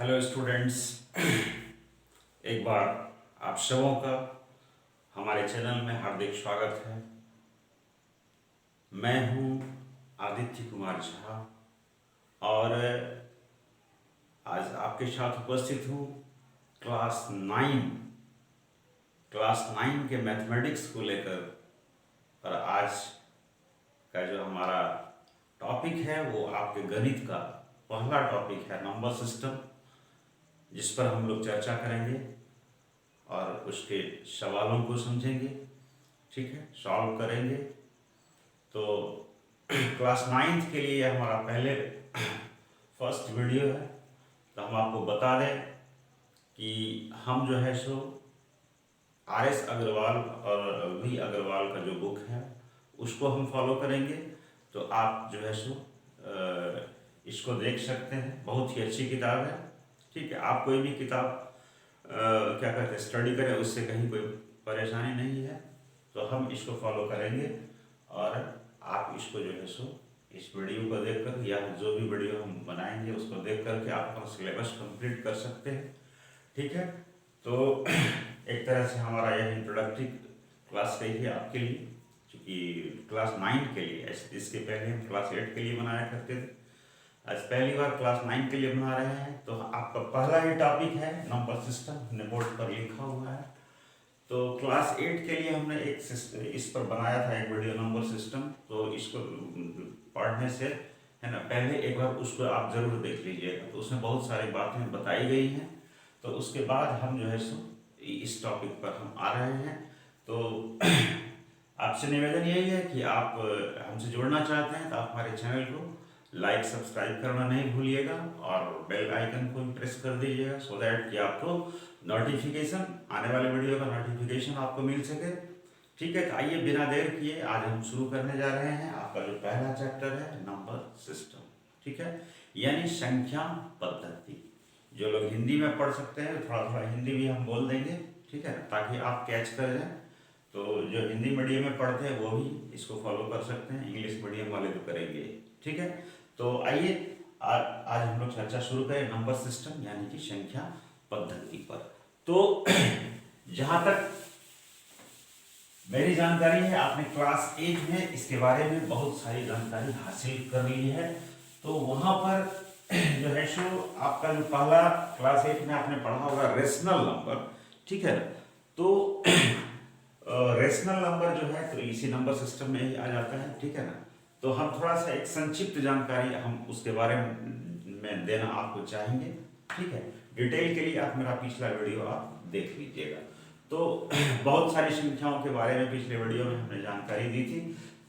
Hello students. एक बार आप सबों का हमारे चैनल में हार्दिक स्वागत है। मैं हूं आदित्य कुमार झा और आज आपके साथ उपस्थित हूं क्लास 9 के मैथमेटिक्स को लेकर। और आज का जो हमारा टॉपिक है वो आपके गणित का पहला टॉपिक है, नंबर सिस्टम, जिस पर हम लोग चर्चा करेंगे और उसके सवालों को समझेंगे। ठीक है, सॉल्व करेंगे। तो क्लास 9th के लिए हमारा पहले फर्स्ट वीडियो है। तो हम आपको बता दें कि हम जो है सो RS अग्रवाल और V अग्रवाल का जो बुक है उसको हम फॉलो करेंगे। तो आप जो है सो इसको देख सकते हैं, बहुत ही अच्छी किताब है। ठीक है, आप कोई भी किताब क्या कहते हैं स्टडी करें, उससे कहीं कोई परेशानी नहीं है। तो हम इसको फॉलो करेंगे और आप इसको जो है सो इस वीडियो को देखकर या जो भी वीडियो हम बनाएंगे उसको देख करके आप अपना सिलेबस कंप्लीट कर सकते हैं। ठीक है, तो एक तरह से हमारा यह इंट्रोडक्टरी क्लास रही है आपके लिए, क्योंकि क्लास 9 के लिए। इसके पहले हम क्लास 8 के लिए बनाया करते थे, आज पहली बार क्लास 9 के लिए बना रहे हैं। तो आपका पहला ही टॉपिक है नंबर सिस्टम, हमने बोर्ड पर लिखा हुआ है। तो क्लास 8 के लिए हमने इस पर बनाया था एक वीडियो, नंबर सिस्टम। तो इसको पढ़ने से है ना, पहले एक बार उसको आप जरूर देख लीजिएगा। तो उसमें बहुत सारी बातें बताई गई हैं। तो उसके बाद हम जो है सो इस टॉपिक पर हम आ रहे हैं। तो आपसे निवेदन यही है कि आप हमसे जुड़ना चाहते हैं तो आप हमारे चैनल को लाइक सब्सक्राइब करना नहीं भूलिएगा और बेल आइकन को भी प्रेस कर दीजिएगा, सो दैट कि आपको नोटिफिकेशन, आने वाले वीडियो का नोटिफिकेशन आपको मिल सके। ठीक है, तो आइए बिना देर किए आज हम शुरू करने जा रहे हैं। आपका जो पहला चैप्टर है नंबर सिस्टम, ठीक है, यानी संख्या पद्धति। जो लोग हिंदी में पढ़ सकते हैं थोड़ा थोड़ा हिंदी भी हम बोल देंगे, ठीक है, ताकि आप कैच कर जाएं। तो जो हिंदी मीडियम में पढ़ते हैं वो भी इसको फॉलो कर सकते हैं, इंग्लिश मीडियम वाले तो करेंगे। ठीक है, तो आइए आज हम लोग चर्चा शुरू करें नंबर सिस्टम यानी कि संख्या पद्धति पर। तो जहां तक मेरी जानकारी है, आपने क्लास 8 में इसके बारे में बहुत सारी जानकारी हासिल कर ली है। तो वहां पर जो है सो आपका जो पहला क्लास 8 में आपने पढ़ा होगा रेशनल नंबर, ठीक है। तो रेशनल नंबर जो है तो इसी नंबर सिस्टम में ही आ जाता है, ठीक है ना। तो हम थोड़ा सा एक संक्षिप्त जानकारी हम उसके बारे में देना आपको चाहेंगे, ठीक है। डिटेल के लिए आप मेरा पिछला वीडियो आप देख लीजिएगा। तो बहुत सारी संख्याओं के बारे में पिछले वीडियो में हमने जानकारी दी थी।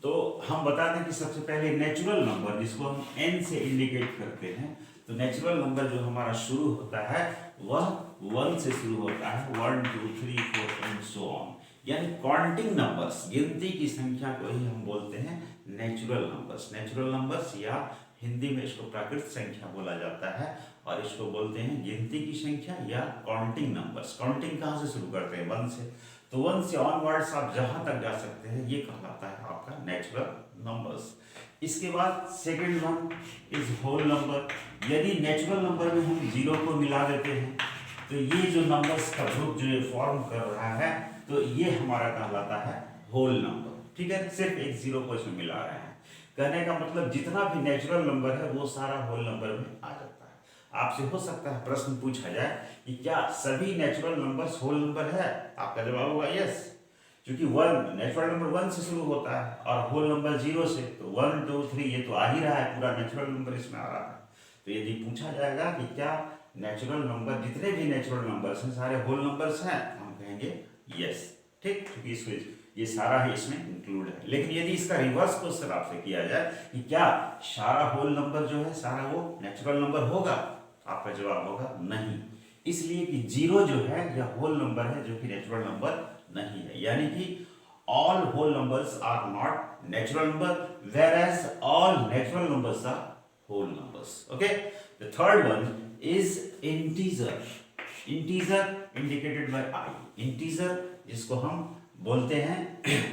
तो हम बता दें कि सबसे पहले नेचुरल नंबर, जिसको हम n से इंडिकेट करते हैं, तो नेचुरल नंबर जो हमारा शुरू होता है वह 1 से शुरू होता है, 1 2 3 4 एंड सो ऑन। यानी काउंटिंग नंबर्स, गिनती की संख्या को ही हम बोलते हैं नेचुरल नंबर्स। नेचुरल नंबर्स या हिंदी में इसको प्राकृत संख्या बोला जाता है और इसको बोलते हैं गिनती की संख्या या काउंटिंग नंबर्स। काउंटिंग कहाँ से शुरू करते हैं? 1 से। तो 1 से ऑनवर्ड्स आप जहां तक जा सकते हैं ये कहलाता है आपका नेचुरल नंबर्स। इसके बाद second one is whole number. यदि नेचुरल नंबर में हम 0 को मिला देते हैं तो ये जो नंबर्स का ग्रुप जो फॉर्म कर रहा है तो ये हमारा कहलाता है होल नंबर, ठीक है। सिर्फ एक 0 को इसमें मिला रहे हैं, कहने का मतलब जितना भी नेचुरल नंबर है वो सारा होल नंबर में आ जाता है। आपसे हो सकता है प्रश्न पूछा जाए कि क्या सभी नेचुरल नंबर्स होल नंबर है? आपका जवाब होगा यस, क्योंकि नेचुरल नंबर 1 से शुरू होता है और होल नंबर 0 से। तो 1 2 3 ये तो आ ही रहा है, पूरा नेचुरल नंबर इसमें आ रहा है। तो यदि पूछा जाएगा कि क्या नेचुरल नंबर, जितने भी नेचुरल नंबर्स हैं सारे होल नंबर्स हैं, हम कहेंगे यस, ठीक, क्योंकि इसमें ये सारा ही इसमें इंक्लूड है। लेकिन यदि इसका रिवर्स क्वेश्चन आपसे किया जाए कि क्या सारा होल नंबर जो है सारा वो नेचुरल नंबर होगा, आपका जवाब होगा नहीं। इसलिए कि 0 जो है यह होल नंबर है जो कि नेचुरल नंबर नहीं है। यानी कि all whole numbers are not natural number, whereas all natural numbers are whole numbers. Okay, the third one is integer. Integer indicated by I. Integer जिसको हम बोलते हैं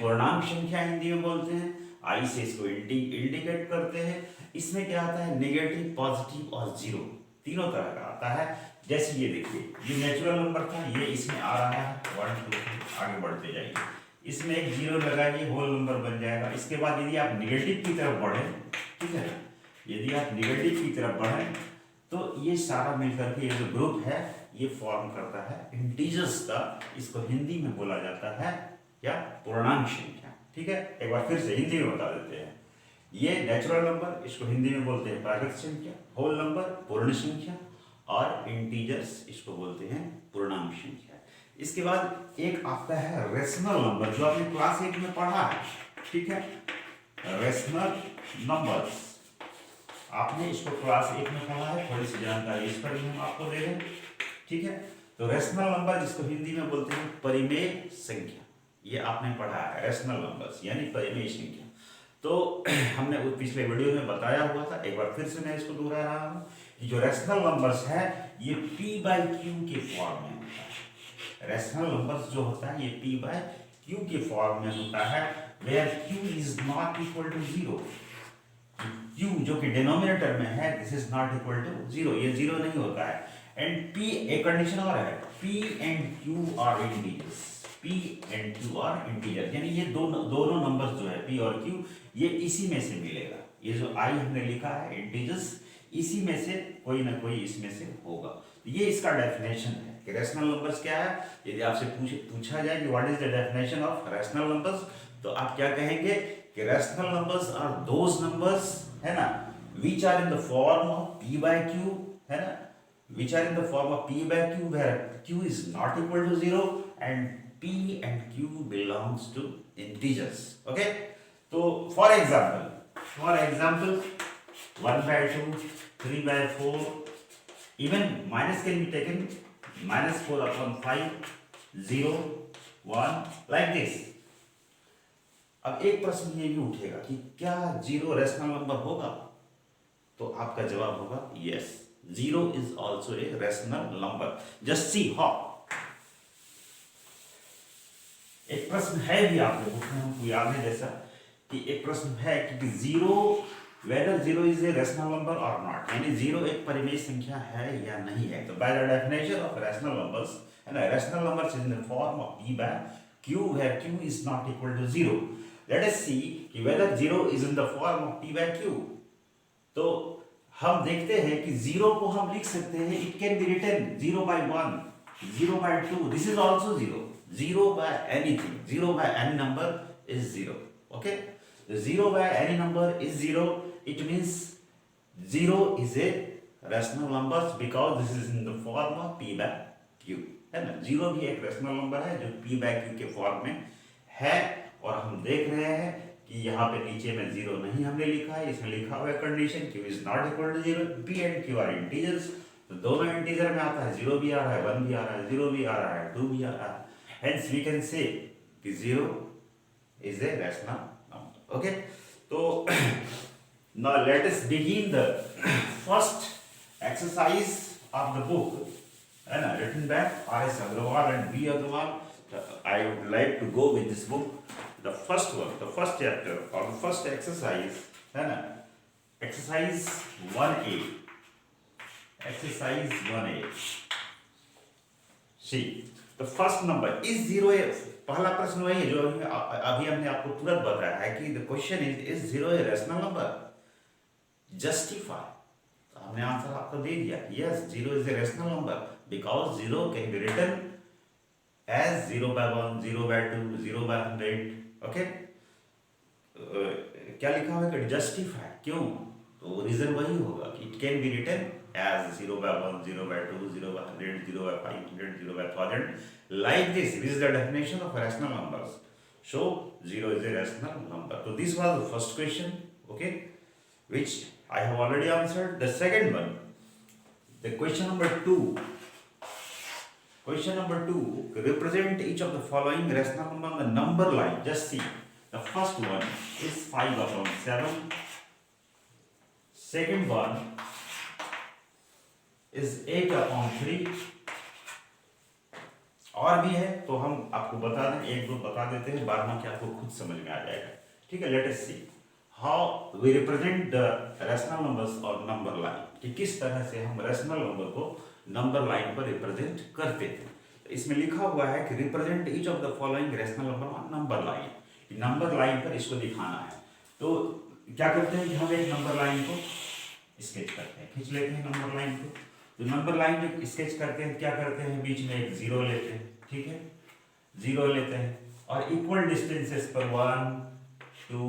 पूर्णांक संख्या, हिंदी में बोलते हैं, I से इसको इंडिकेट करते हैं। इसमें क्या आता है? नेगेटिव, पॉजिटिव और 0। तीनों तरह का आता है। जैसे ये देखिए, ये नेचुरल नंबर था, ये इसमें आ रहा है 1 2 3, आगे बढ़ते जाइए, इसमें एक जीरो लगाइए, होल नंबर बन जाएगा। इसके बाद यदि आप निगेटिव की तरफ बढ़ें, ठीक है, यदि आप निगेटिव की तरफ बढ़ें तो ये सारा मिलकर के ये जो ग्रुप है ये फॉर्म करता है इंटीजर्स का। इसको हिंदी में बोला जाता है क्या, पूर्णांक संख्या। ठीक है, एक बार फिर से हिंदी में बता देते हैं। ये नेचुरल नंबर, इसको हिंदी में बोलते हैं प्राकृत संख्या, होल नंबर पूर्ण संख्या, और इंटीजर्स इसको बोलते हैं पूर्णांक संख्या। इसके बाद एक आता है रेशनल नंबर, जो आपने क्लास 8 में पढ़ा है। ठीक है, रेशनल नंबर्स आपने इसको क्लास 8 में पढ़ा है, थोड़ी सी जानकारी इस पर भी हम आपको दे रहे हैं। ठीक है, तो रेशनल नंबर जिसको हिंदी में बोलते हैं परिमेय संख्या, ये आपने पढ़ा है, रेशनल नंबर्स यानी परिमेय संख्या। तो हमने उस पिछले वीडियो में बताया हुआ था, एक बार फिर से मैं इसको दोहरा रहा हूँ कि जो रेशनल नंबर्स है ये p/q के फॉर्म में होता है। रेशनल नंबर्स जो होता है ये p/q के फॉर्म में होता है, where q is not equal to 0। q जो कि डिनोमिनेटर में है, this is not equal to 0, ये 0 नहीं होता है। एंड p, एक कंडीशन और है, p and q are integers, p and q are integer, यानी ये दोनों नंबर्स जो है p और q ये इसी में से मिलेगा। ये जो i हमने लिखा है इंटीजर्स, इसी में से कोई ना कोई इसमें से होगा। ये इसका डेफिनेशन है कि रेशनल नंबर्स क्या है। यदि आपसे पूछा जाए कि what is the definition of rational numbers, तो आप क्या कहेंगे कि rational numbers are those numbers, है ना, which are in the form of p/q, है ना, which are in the form of p/q where q is not equal to 0 and p and q belongs to integers. Okay, so for example 1/2, 3/4, even minus can be taken, -4/5, 0, 1, like this. अब एक प्रश्न ये भी उठेगा कि क्या 0 rational number होगा, तो आपका जवाब होगा yes, 0 is also a rational number. Just see how. एक प्रश्न है भी आपके बुक में, हमको याद है जैसा कि एक प्रश्न है कि 0 whether 0 is a rational number or not, यानी 0 एक परिमेय संख्या है या नहीं है। तो by the definition of rational numbers, and a rational numbers is in the form of p/q where q is not equal to 0. Let us see कि whether 0 is in the form of p/q. तो हम देखते हैं कि 0 को हम लिख सकते हैं, it can be written 0/1, 0/2, this is also 0, 0 by anything, 0 by any number is 0. Okay, the 0 by any number is 0. It means 0 is a rational number because this is in the form of p/q, है ना। 0 भी एक rational number है जो p/q के form में है, और हम देख रहे हैं कि यहाँ पे नीचे में 0 नहीं हमने लिखा है, इसमें लिखा हुआ है condition q is not equal to 0, p and q are integers, तो दोनों इंटीजर में आता है, 0 भी आ रहा है, 1 भी आ रहा है, 0 भी आ रहा है, 2 भी आ रहा है, hence we can say कि 0 is a rational number. Okay, तो now let us begin the first exercise of the book, है ना, written by R.S. Agrawal and B. Agrawal. I would like to go with this book. The first one, the first chapter or the first exercise, है ना, exercise 1A. Exercise 1A. See, the first number is 0 a, पहला प्रश्न वही है जो अभी हमने आपको तुरंत बताया है कि the question is 0 a rational number? Justify. हमने आंसर आपको दे दिया, yes, 0 is a rational number because 0 can be written as 0/1, 0/2, 0/100. Okay, क्या लिखा हुआ है, जस्टिफाई, क्यों, तो रीजन वही होगा कि it can be written as 0/1, 0/2, 0/100, 0/500, 0/1000, like this. This is the definition of rational numbers. So 0 is a rational number. So this was the first question, okay, which I have already answered. The second one, the question number 2. Question number 2, represent each of the following rational number on the number line. Just see, the first one is 5/7, second one is 8/3, और भी है तो हम आपको बता दें, एक दो बता देते हैं, बाद में कि आपको खुद समझ में आ जाएगा। ठीक है, let us see how we represent the rational numbers और नंबर लाइन, कि किस तरह से हम रैशनल नंबर को नंबर लाइन पर रिप्रेजेंट करते थे। तो इसमें लिखा हुआ है कि represent each of the following rational number on number line, number line पर इसको दिखाना है। तो क्या करते हैं कि हम एक नंबर लाइन को स्केच करते हैं, खींच लेते हैं नंबर लाइन को। तो नंबर लाइन जो स्केच करते हैं क्या करते हैं, बीच में एक जीरो लेते हैं, ठीक है, जीरो लेते हैं और इक्वल डिस्टेंसेस पर 1 2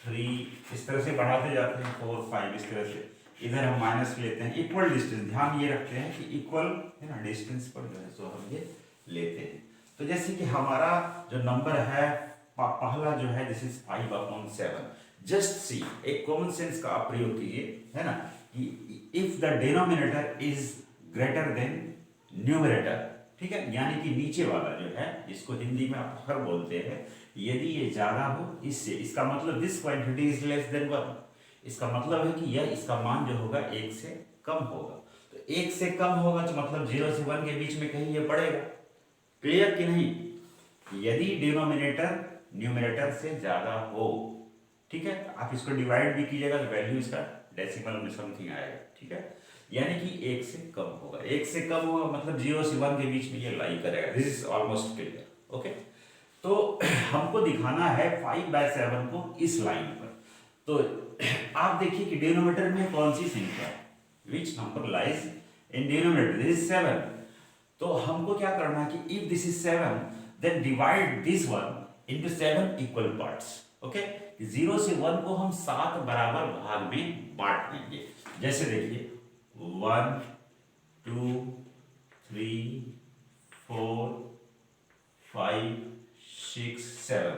3 इस तरह से बढ़ाते जाते हैं, 4 5 इस तरह से। इधर हम माइनस लेते हैं, इक्वल डिस्टेंस, ध्यान ये रखते हैं कि इक्वल है ना डिस्टेंस पर जो है सो हम ये लेते हैं। तो जैसे कि हमारा जो नंबर है पहला जो है दिस इज 5/7। जस्ट सी, एक कॉमन सेंस का आप प्रयोग कीजिए, है ना, कि if the denominator is greater than numerator, ठीक है, यानी कि नीचे वाला जो है, इसको हिंदी में आप हर बोलते हैं, यदि ये ज्यादा हो इससे, इसका मतलब this quantity is less than 1, इसका मतलब है कि यह इसका मान जो होगा 1 से कम होगा। तो 1 से कम होगा तो मतलब 0 से 1 के बीच में कहीं ये पड़ेगा। क्लियर कि नहीं? यदि डिनोमिनेटर न्यूमरेटर से ज्यादा हो, ठीक है, आप इसको डिवाइड भी कीजिएगा तो वैल्यू इसका डेसिमल में समथिंग आएगा, ठीक है, यानी कि 1 से कम होगा। 1 से कम होगा मतलब 0 से 1 के बीच में ये लाई करेगा। This is almost clear, okay. तो हमको दिखाना है 5/7 को इस लाइन पर। तो आप देखिए कि डिनोमिनेटर में कौन सी संख्या है, which number lies in denominator, this is 7। तो हमको क्या करना है कि if this is 7 then divide this one into 7 equal parts, okay. 0 से 1 को हम 7 बराबर भाग में बांट देंगे। जैसे देखिए 1 2 3 4 5 6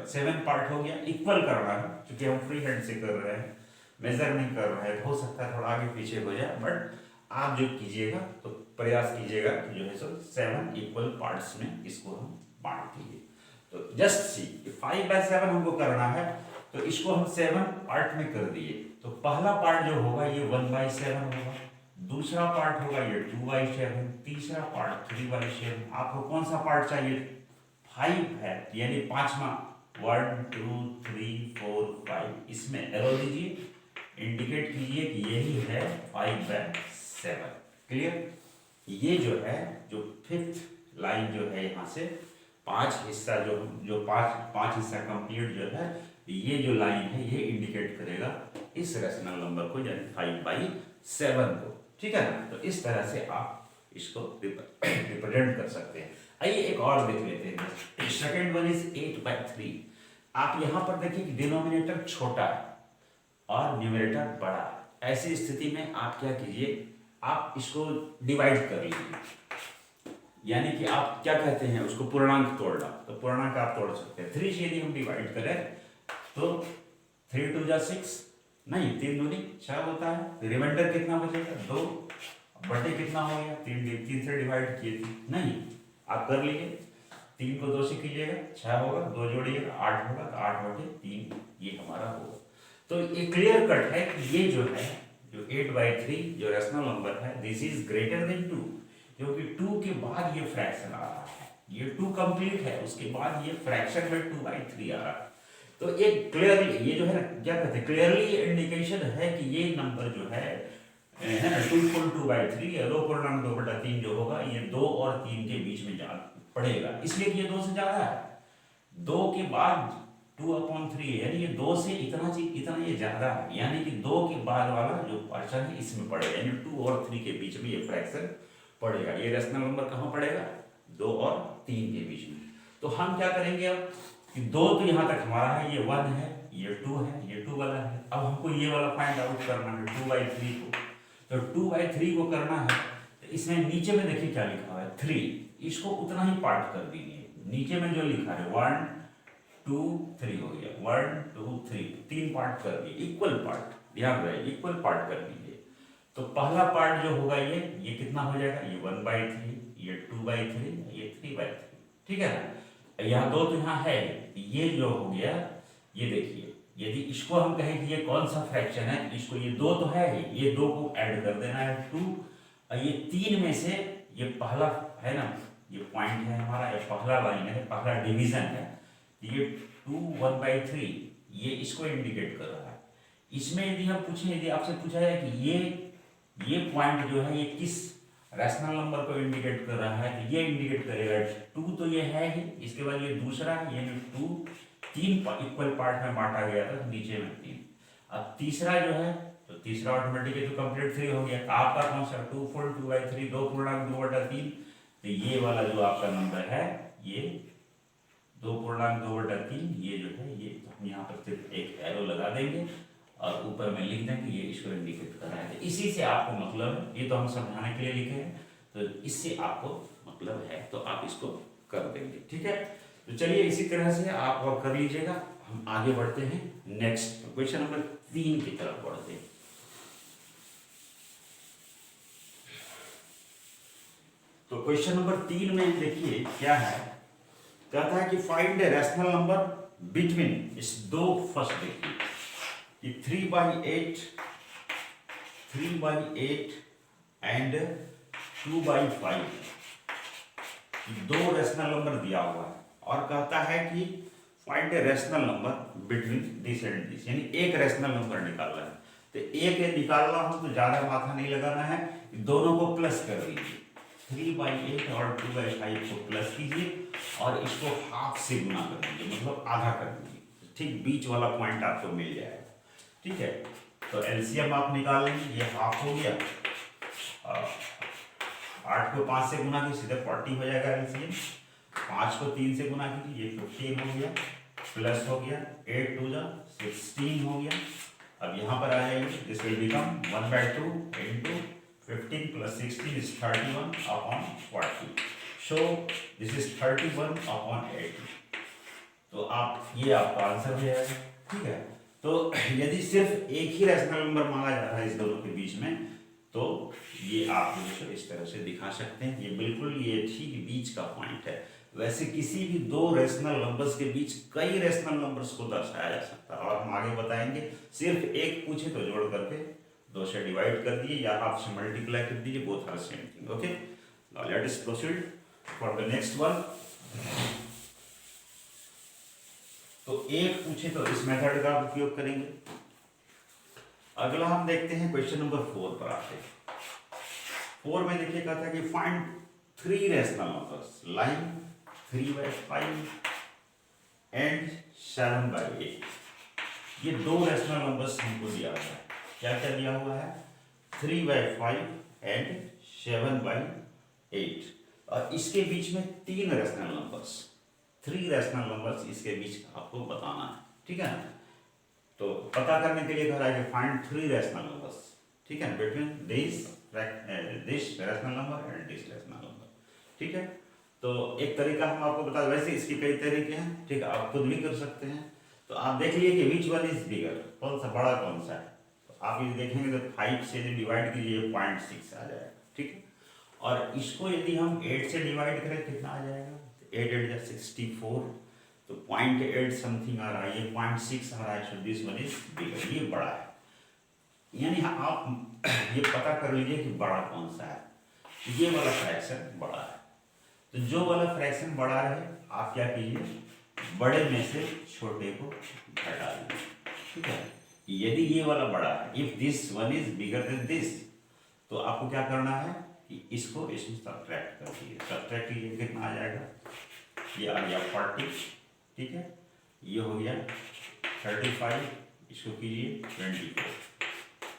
7 पार्ट हो गया। इक्वल करना है क्योंकि हम फ्री हैंड से कर रहे हैं, मेजर नहीं कर रहे हैं, हो सकता है थोड़ा आगे पीछे हो जाए, बट आप जो कीजिएगा तो प्रयास कीजिएगा कि जो है सो 7 इक्वल पार्ट्स में इसको हम बांट दीजिए। तो जस्ट सी 5/7 हमको करना है, तो इसको हम 7 पार्ट में कर दिए। तो पहला पार्ट जो होगा ये 1/7 होगा, दूसरा पार्ट होगा ये 2/7, तीसरा पार्ट 3/7। आपको कौन सा पार्ट चाहिए? 5 है, यानी पांचवा, 1 2 3 4 5, इसमें एरो दीजिए, इंडिकेट कीजिए कि यही है 5/7। क्लियर? ये जो है, जो फिफ्थ लाइन जो है यहाँ से 5 हिस्सा जो पांच हिस्सा कंप्लीट जो है, ये जो लाइन है ये इंडिकेट करेगा इस रैशनल नंबर को, यानी 5/7 को, ठीक है ना। तो इस तरह से आप इसको रिप्रेजेंट कर सकते हैं। आइए एक और देख लेते हैं। Second one is 8/3। आप यहां पर देखिए कि डिनोमिनेटर छोटा है और न्यूमरेटर बड़ा है। ऐसी स्थिति में आप क्या कीजिए, आप इसको डिवाइड कर लीजिए, यानी कि आप क्या कहते हैं उसको, पूर्णांक तोड़ना। तो पूर्णांक आप तोड़ सकते हैं। 3 से यदि हम डिवाइड करें तो 3 2 6, नहीं 3 दूनी 6 होता है। रिमाइंडर कितना बचेगा? 2 बटे कितना हो गया? 3 से डिवाइड किए थे, नहीं आप कर लीजिए। 3 को 2 से कीजिएगा 6 होगा, 2 जोड़िएगा 8 होगा, तो 8/3 ये हमारा होगा। तो ये क्लियर कट है कि ये जो है, जो 8/3 जो रैशनल नंबर है, दिस इज ग्रेटर देन 2, क्योंकि 2 के बाद ये फ्रैक्शन आ रहा है। ये 2 कंप्लीट है, उसके बाद ये फ्रैक्शन में 2/3 आ रहा है। तो एक क्लियरली ये जो है ना, क्या कहते हैं, क्लियरली इंडिकेशन है कि ये नंबर जो है ना 2/3 या 2/3 जो होगा, ये 2 और 3 के बीच में जा पड़ेगा, इसलिए कि ये 2 से ज्यादा है। 2 के बाद 2/3 है, यानी ये 2 से इतना ये ज्यादा है, यानी कि 2 के बाद वाला जो पर्सन है इसमें पड़ेगा, यानी 2 और 3 के बीच में ये फ्रैक्शन पड़ेगा। ये रैशनल नंबर कहाँ पड़ेगा? 2 और 3 के बीच में। तो हम क्या करेंगे अब कि 2 तो यहाँ तक हमारा है, ये 1 है, ये 2 है, ये 2 वाला है। अब हमको ये वाला फाइंड आउट करना है 2/3 को। तो 2/3 को करना है, तो इसमें नीचे में देखिए क्या लिखा हुआ है 3, इसको उतना ही पार्ट कर दीजिए। नीचे में जो लिखा है 1 2 3 हो गया, 1 2 3, 3 पार्ट कर दिए, इक्वल पार्ट, ध्यान रहे इक्वल पार्ट कर दीजिए। तो पहला पार्ट जो होगा ये कितना हो जाएगा? ये 1/3, ये 2/3, ये 3/3, ठीक है ना। यहाँ 2 तो यहाँ है, ये जो हो गया, ये देखिए, यदि इसको हम कहें कि ये कौन सा फ्रैक्शन है, इसको ये 2 तो है ही, ये 2 को ऐड कर देना है 2, और ये 3 में से ये पहला है ना, ये पॉइंट है हमारा, ये पहला लाइन है, पहला डिवीजन है। ये 2 1/3, ये इसको इंडिकेट कर रहा है। इसमें यदि हम पूछें, यदि आपसे पूछा जाए कि ये पॉइंट जो है ये किस रैशनल नंबर को इंडिकेट कर रहा है, तो ये इंडिकेट करेगा 2 तो ये है ही, इसके बाद ये दूसरा है, यानी 2 3 इक्वल पार्ट में बांटा गया था, नीचे में 3। अब तीसरा जो है, तो तीसरा ऑटोमेटिकली तो कंप्लीट 3 हो गया। आपका कौन सा 2 4 2/3 2.2/3, तो ये वाला जो आपका नंबर है ये 2.2/3, ये जो है ये हम यहाँ पर सिर्फ एक एरो लगा देंगे और ऊपर में लिख देंगे ये इसको इंडिकेट कर रहा है। तो इसी से आपको मतलब है, ये तो हम समझाने के लिए लिखे हैं, तो इससे आपको मतलब है तो आप इसको कर देंगे। ठीक है, तो चलिए इसी तरह से आप और कर लीजिएगा। हम आगे बढ़ते हैं नेक्स्ट क्वेश्चन नंबर 3 की तरफ बढ़ते हैं। तो क्वेश्चन नंबर 3 में देखिए क्या है, कहता है कि find a rational number between, इस दो फर्स्ट देखिए कि 3/8 एंड 2/5, दो रैशनल नंबर दिया हुआ है और कहता है कि find a rational number between this and this, यानी एक रैशनल नंबर निकालना है। तो एक निकालना हो तो ज़्यादा माथा नहीं लगाना है, दोनों को प्लस कर दीजिए, 3/8 और 2/5 को प्लस कीजिए और इसको हाफ से गुना कर दीजिए, मतलब आधा कर दीजिए, ठीक बीच वाला पॉइंट आपको मिल जाएगा। ठीक है, तो एलसीएम आप निकाल लेंगे, ये हाफ हो गया, 8 को 5 से गुना कीजिए सीधे 40 हो जाएगा एलसीएम, 5 को 3 से गुना कीजिए ये 15 हो गया, प्लस हो गया 8 2 जा 16 हो गया। अब यहाँ पर आ जाएंगे, this will become 1/2 into 15 plus 16 is 31/40, so this is 31/80। तो आप ये आपका आंसर हो जाएगा। ठीक है, तो यदि सिर्फ एक ही रैशनल नंबर मांगा जा रहा है इस दोनों के बीच में, तो ये आप जो इस तरह से दिखा सकते हैं, ये बिल्कुल ये ठीक बीच का पॉइंट है। वैसे किसी भी दो रैशनल नंबर्स के बीच कई रैशनल नंबर्स को दर्शाया जा सकता है, और हम आगे बताएंगे। सिर्फ एक पूछे तो जोड़ करके 2 से डिवाइड कर दिए या आप से मल्टीप्लाई कर दीजिए, both are same thing. Okay, now let us proceed for the next one. तो एक पूछे तो इस मेथड का उपयोग करेंगे। अगला हम देखते हैं क्वेश्चन नंबर 4 पर आते हैं। 4 में देखिए कहता है कि find 3 rational numbers line 3/5 and 7/8। ये दो रैशनल नंबर्स हमको दिया हुआ है। क्या क्या दिया हुआ है? 3/5 एंड 7/8, और इसके बीच में 3 रैशनल नंबर्स, 3 रैशनल नंबर्स इसके बीच आपको बताना है। ठीक है, तो पता करने के लिए कह रहा है कि फाइंड 3 रैशनल नंबर्स, ठीक है, between this rational number and this rational number. ठीक है, तो एक तरीका हम आपको बता, वैसे इसके कई तरीके हैं, ठीक है, आप खुद भी कर सकते हैं। तो आप देख लीजिए कि विच वन इज बिगर, कौन सा बड़ा कौन सा है। तो आप ये देखेंगे तो 5 से डिवाइड कीजिए 0.6 आ जाएगा। ठीक है, और इसको यदि हम 8 से डिवाइड करें कितना आ जाएगा? 8 8 जा 64, तो 0.8 समथिंग आ रहा है, ये 0.6 आ रहा है, so this one is bigger, ये बड़ा है। यानी आप ये पता कर लीजिए कि बड़ा कौन सा है, ये वाला फ्रैक्शन बड़ा है। तो जो वाला फ्रैक्शन बड़ा है आप क्या कीजिए, बड़े में से छोटे को घटा दीजिए। ठीक है, यदि ये वाला बड़ा है, if this one is bigger than this, तो आपको क्या करना है कि इसको इसमें सब्ट्रैक्ट कर दीजिए। सब्ट्रैक्ट कीजिए, कितना आ जाएगा? ये आ गया 40। ठीक है, ये हो गया 35, इसको कीजिए 24,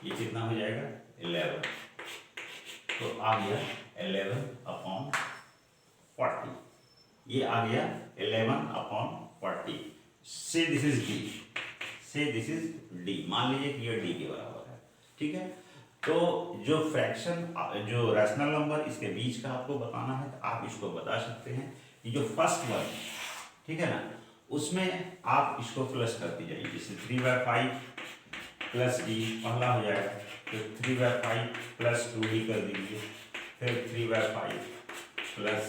ये कितना हो जाएगा? 11। तो आ गया 11/40, ये आ गया 11/40। से दिस इज डी, से दिस इज डी, मान लीजिए कि ये डी के बराबर है। ठीक है, तो जो फ्रैक्शन, जो रैशनल नंबर इसके बीच का आपको बताना है, तो आप इसको बता सकते हैं कि जो फर्स्ट वन, ठीक है ना, उसमें आप इसको प्लस करती जाइए। जैसे 3/5 प्लस डी पहला हो जाएगा, तो 3/5 प्लस 2d कर दीजिए, फिर 3/5 प्लस,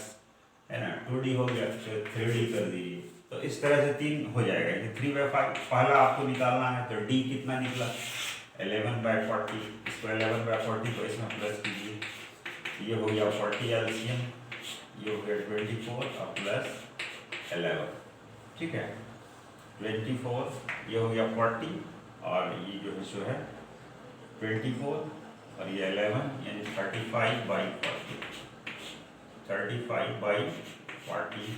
है ना, 2d हो गया, फिर 3d कर दीजिए। तो इस तरह से 3 हो जाएगा। ये 3/5 पहला आपको निकालना है, तो d कितना निकला? 11/40, इसको 11/40 को इसमें प्लस कीजिए, ये हो गया 40 एलसीएम, ये हो गया 24 और प्लस 11। ठीक है, 24, ये हो गया 40, और ये जो है 24 और ये 11, यानी 35/40, 35/40।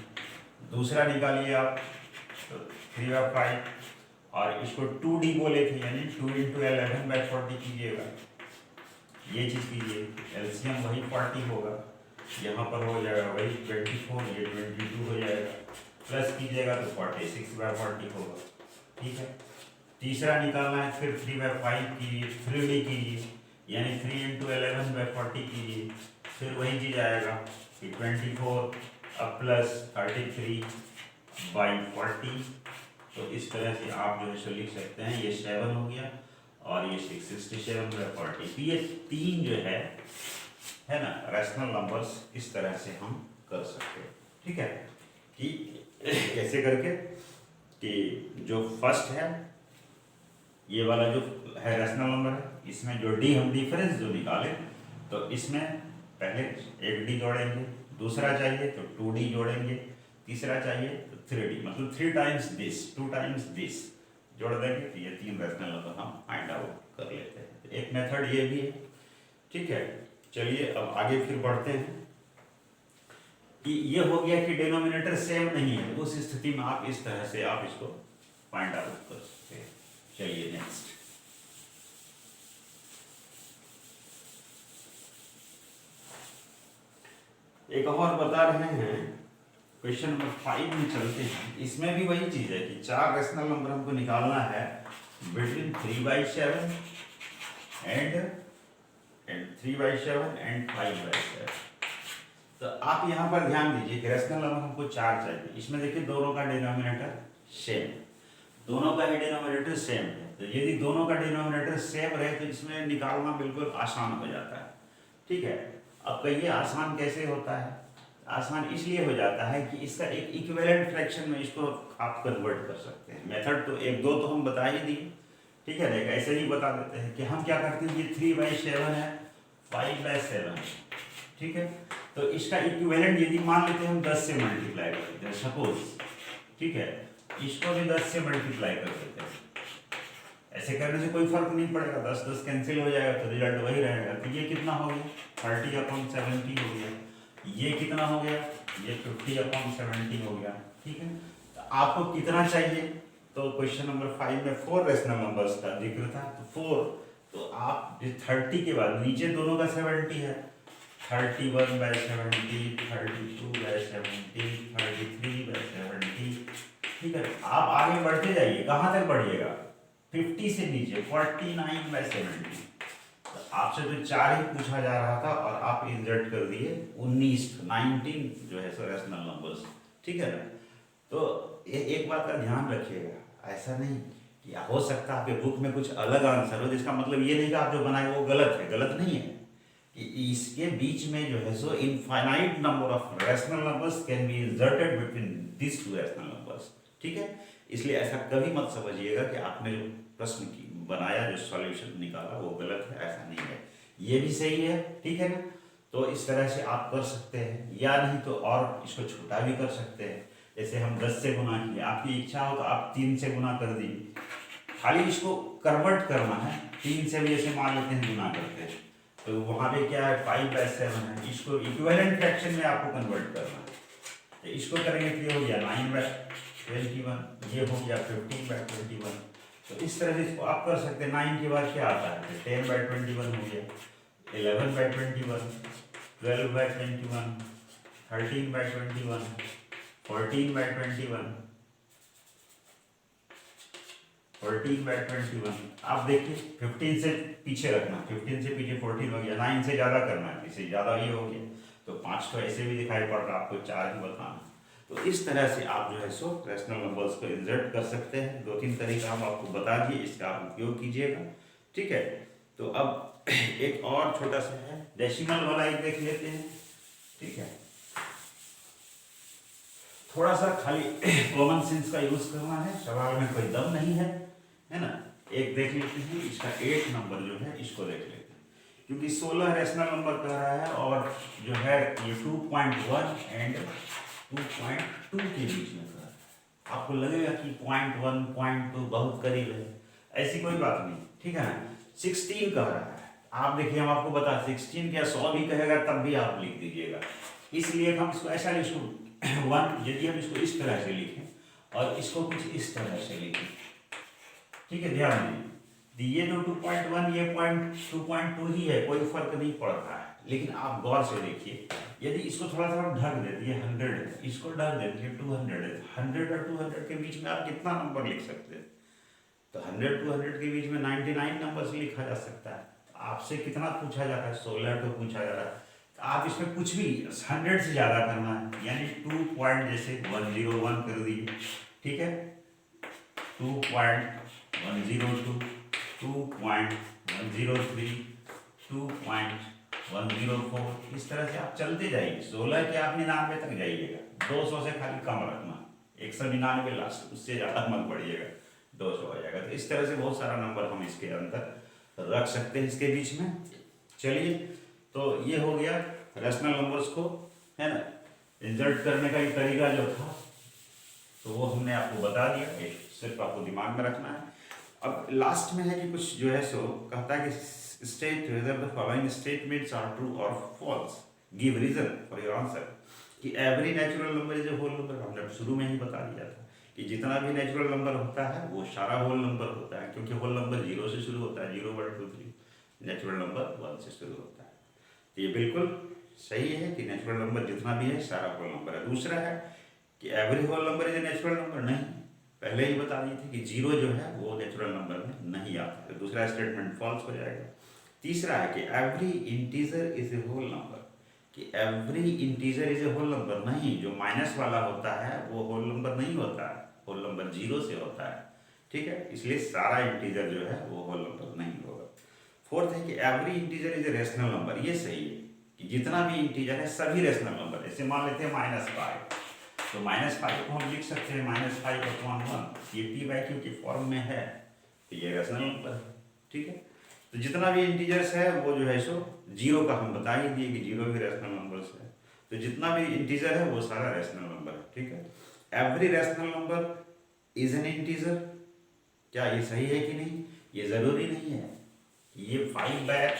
दूसरा निकालिए आप, तो 3/5, और इसको 2D बोले थे, यानी 2 × 11/40 कीजिएगा, ये चीज़ कीजिए, एलसीएम वही 40 होगा, यहाँ पर हो जाएगा वही 24, ये 22 हो जाएगा, प्लस कीजिएगा तो 46/40 होगा, ठीक है। तीसरा निकालना है, फिर 3/5 कीजिए, 3D कीजिए, यानी 3 × 11/40 कीजिए, फिर वही चीज़ आएगा कि 24 अब प्लस 33/40। तो इस तरह से आप जो है सो लिख सकते हैं, ये 7 हो गया और ये 67/40। तो ये तीन जो है ना रैशनल नंबर्स, इस तरह से हम कर सकते हैं, ठीक है। कि कैसे करके कि जो फर्स्ट है, ये वाला जो है रैशनल नंबर है, इसमें जो डी हम डिफरेंस जो निकाले, तो इसमें पहले एक डी जोड़ेंगे, दूसरा चाहिए तो 2D जोड़ेंगे, तीसरा चाहिए तो 3D, मतलब 3 टाइम्स दिस, 2 टाइम्स दिस जोड़ देंगे, तो ये 3 रैशनल नंबर हम फाइंड आउट कर लेते हैं। एक मेथड ये भी है, ठीक है। चलिए अब आगे फिर बढ़ते हैं कि ये हो गया कि डिनोमिनेटर सेम नहीं है, उस स्थिति में आप इस तरह से आप इसको फाइंड आउट कर सकते हैं। चलिए नेक्स्ट, एक और बता रहे हैं, क्वेश्चन नंबर 5 में चलते हैं। इसमें भी वही चीज है कि 4 रैशनल नंबर हमको निकालना है बिटवीन 3/7 एंड 3/7 एंड 5/7। तो आप यहाँ पर ध्यान दीजिए कि रैशनल नंबर हमको 4 चाहिए। इसमें देखिए दोनों का डिनोमिनेटर सेम, दोनों का ही डिनोमिनेटर सेम है। तो यदि दोनों का डिनोमिनेटर सेम रहे तो इसमें निकालना बिल्कुल आसान हो जाता है, ठीक है। अब कहिए आसान कैसे होता है? आसान इसलिए हो जाता है कि इसका एक इक्विवेलेंट फ्रैक्शन में इसको आप कन्वर्ट कर सकते हैं। मेथड तो एक दो तो हम बता ही दिए, ठीक है। देख ऐसे ही बता देते हैं कि हम क्या करते हैं, ये 3/7 है, 5/7 है, ठीक है। तो इसका इक्विवेलेंट यदि मान लेते हैं हम 10 से मल्टीप्लाई कर देते हैं सपोज, ठीक है। इसको भी 10 से मल्टीप्लाई कर देते हैं। ऐसे करने से कोई फर्क नहीं पड़ेगा, 10 कैंसिल हो जाएगा तो रिजल्ट वही रहेगा। तो ये कितना हो गया, 30/70 हो गया। ये कितना हो गया, ये 50/70 हो गया, ठीक है। तो आपको कितना चाहिए, तो क्वेश्चन नंबर 5 में 4 रैशनल नंबर्स का जिक्र था, तो 4। तो आप 30 के बाद नीचे दोनों का 70 है, 31/70, 32/70, 33/70, ठीक है। आप आगे बढ़ते जाइए, कहाँ तक बढ़िएगा, 50 से नीचे 49/70। तो आपसे तो 4 ही पूछा जा रहा था और आप इंसर्ट कर दिए 19 जो है सो रैशनल नंबर्स, ठीक है ना। तो एक बात का ध्यान रखिएगा, ऐसा नहीं कि हो सकता है आपके बुक में कुछ अलग आंसर हो, जिसका मतलब ये नहीं कि आप जो बनाए वो गलत है, गलत नहीं है। कि इसके बीच में जो है सो infinite number of rational numbers can be inserted between this 2 rational numbers, ठीक है। इसलिए ऐसा कभी मत समझिएगा कि आपने जो प्रश्न की बनाया, जो सॉल्यूशन निकाला वो गलत है, ऐसा नहीं है, ये भी सही है, ठीक है ना। तो इस तरह से आप कर सकते हैं, या नहीं तो और इसको छोटा भी कर सकते हैं। जैसे हम 10 से गुना किए, आपकी इच्छा हो तो आप 3 से गुना कर दीजिए, खाली इसको कन्वर्ट करना है। 3 से भी जैसे मान लेते हैं गुना करते हैं, तो वहाँ पे क्या है 5/7 है, इसको इक्विवेलेंट फ्रैक्शन में आपको कन्वर्ट करना है। तो इसको करेंगे तो ये हो गया 9/21, ये हो गया 15/21। तो इस तरह से इसको आप कर सकते हैं। 9 के बाद क्या आता है, 10/21 हो गया, 11/21, 12/21, 13/21, 14/21, 14/21। आप देखिए 15 से पीछे रखना, 15 से पीछे 14 हो गया, 9 से ज़्यादा करना है, इससे ज़्यादा ही हो गया। तो 5 तो ऐसे भी दिखाई पड़ रहा, आपको 4 ही बताना। तो इस तरह से आप जो है सो रैशनल नंबर्स को इंसर्ट कर सकते हैं। 2-3 तरीका हम आपको बता दिए, इसका आप उपयोग कीजिएगा, ठीक है। तो अब एक और छोटा सा है, डेसिमल वाला एक देख लेते हैं, ठीक है। थोड़ा सा खाली कॉमन सेंस का यूज करना है, सवाल में कोई दम नहीं है ना। एक देख लेते हैं, इसका 8 नंबर जो है इसको देख लेते हैं, क्योंकि 16 रैशनल नंबर कह रहा है और जो है ये 2.1 एंड 2.2 के बीच में कर रहा है, आपको लगेगा कि 0.1 0.2 बहुत करीब है, ऐसी कोई बात नहीं, ठीक है ना। 16 कह रहा है, आप देखिए हम आपको बता 16 क्या 100 भी कहेगा तब भी आप लिख दीजिएगा, इसलिए हम इसको ऐसा इसको वन, यदि हम इसको इस तरह से लिखें और इसको कुछ इस तरह से लिखें, ठीक है, ध्यान दें, ये जो 2.1 ये 2.2 ही है, कोई फर्क नहीं पड़ता है, लेकिन आप गौर से देखिए, यदि इसको थोड़ा सा ढक देते, ये 100 है, इसको ढक देते, ये 200 है, 100 और 200 के बीच में आप कितना नंबर लिख सकते हैं, तो 100 200 के बीच में 99 नंबर से लिखा जा सकता है। आपसे कितना पूछा जा रहा है, 16 को पूछा जा रहा है, तो आप इसमें कुछ भी 100 से ज़्यादा करना है, यानी 2 पॉइंट जैसे 101 कर दीजिए, ठीक है, 2.102, 2.103, 2.104, इस तरह से आप चलते जाइए, 16 के आप 99 तक जाइएगा, 200 से खाली कम रखना, 199 लास्ट, उससे ज़्यादा मत बढ़िएगा, 200 हो जाएगा। तो इस तरह से बहुत सारा नंबर हम इसके अंदर रख सकते हैं इसके बीच में। चलिए, तो ये हो गया रैशनल नंबर्स को, है ना, इंसर्ट करने का ये तरीका जो था, तो वो हमने आपको बता दिया, एक सिर्फ आपको दिमाग में रखना है। अब लास्ट में है कि कुछ जो है सो कहता है कि state whether the following statements are true और false, give reason for your answer, कि every natural number is a whole number, हमने शुरू में ही बता दिया था कि जितना भी नेचुरल नंबर होता है वो सारा होल नंबर होता है, क्योंकि होल नंबर 0 से शुरू होता है, 0 1 2 3, नेचुरल नंबर 1 से शुरू होता है। तो ये बिल्कुल सही है कि नेचुरल नंबर जितना भी है सारा होल नंबर है। दूसरा है कि every whole number is a natural number, नहीं, पहले ही बता दिए थे कि 0 जो है वो नेचुरल नंबर में नहीं आता, तो दूसरा स्टेटमेंट फॉल्स हो जाएगा। तीसरा है कि every integer is a whole number, कि every integer is a whole number, नहीं, जो माइनस वाला होता है वो होल नंबर नहीं होता है, होल नंबर 0 से होता है, ठीक है, इसलिए सारा इंटीजर जो है वो होल नंबर नहीं होगा। फोर्थ है कि every integer is a rational number, ये सही है कि जितना भी इंटीजर है सभी रेशनल नंबर, जैसे मान लेते हैं -5, तो -5 को हम लिख सकते हैं -5/1, ये p/q की फॉर्म में है, तो ये रेशनल नंबर है, ठीक है। तो जितना भी इंटीजर्स है वो जो है सो 0 का हम बता ही दिए कि 0 भी रेशनल नंबर्स है, तो जितना भी इंटीजर है वो सारा रेशनल नंबर है, ठीक है। Every rational number is an integer, क्या ये सही है कि नहीं, ये ज़रूरी नहीं है। ये 5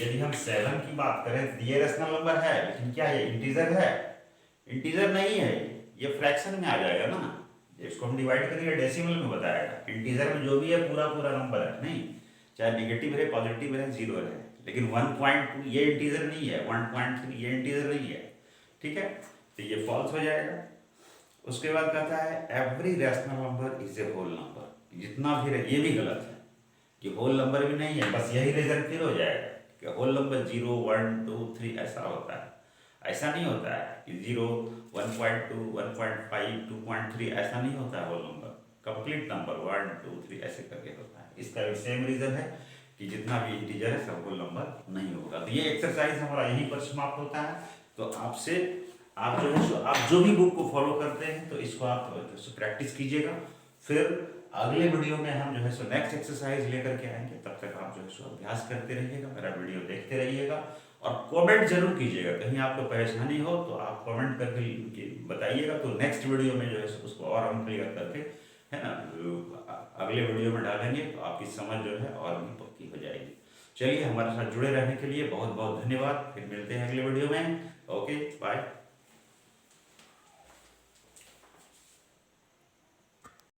यदि हम 7 की बात करें तो ये रेशनल नंबर है, लेकिन क्या ये इंटीजर है, इंटीजर नहीं है, ये फ्रैक्शन में आ जाएगा ना, इसको हम डिवाइड करेंगे डेसिमल में बताएगा, इंटीजर में जो भी है पूरा पूरा नंबर है, नहीं, चाहे नेगेटिव रहे पॉजिटिव रहे 0 रहे, लेकिन 1.2 ये इंटीजर नहीं है, 1.3 ये इंटीजर नहीं है, ठीक है, तो ये फॉल्स हो जाएगा। उसके बाद कहता है every rational number is a whole number, जितना भी ये भी गलत है कि होल नंबर भी नहीं है, बस यही रीजन फिर हो जाएगा कि होल नंबर 0 1 2 3 ऐसा होता है, ऐसा नहीं होता है कि 0 1.2 1.5 2.3 ऐसा नहीं होता है, होल नंबर कंप्लीट नंबर 1 2 3 ऐसे करके होता है। इसका भी सेम रीजन है कि जितना भी इंटीजर है सब होल नंबर नहीं होगा। तो ये एक्सरसाइज हमारा यहीं पर समाप्त होता है। तो आपसे आप जो है आप जो भी बुक को फॉलो करते हैं तो इसको आप प्रैक्टिस कीजिएगा, फिर अगले वीडियो में हम जो है सो नेक्स्ट एक्सरसाइज लेकर के आएंगे, तब तक आप जो है सो अभ्यास करते रहिएगा, मेरा वीडियो देखते रहिएगा और कमेंट जरूर कीजिएगा, कहीं आपको परेशानी हो तो आप कमेंट करके बताइएगा, तो नेक्स्ट वीडियो में जो है सो उसको और हम क्लियर करके, है ना, अगले वीडियो में डालेंगे, तो आपकी समझ जो है और भी पक्की हो जाएगी। चलिए, हमारे साथ जुड़े रहने के लिए बहुत बहुत धन्यवाद, फिर मिलते हैं अगले वीडियो में, ओके बाय।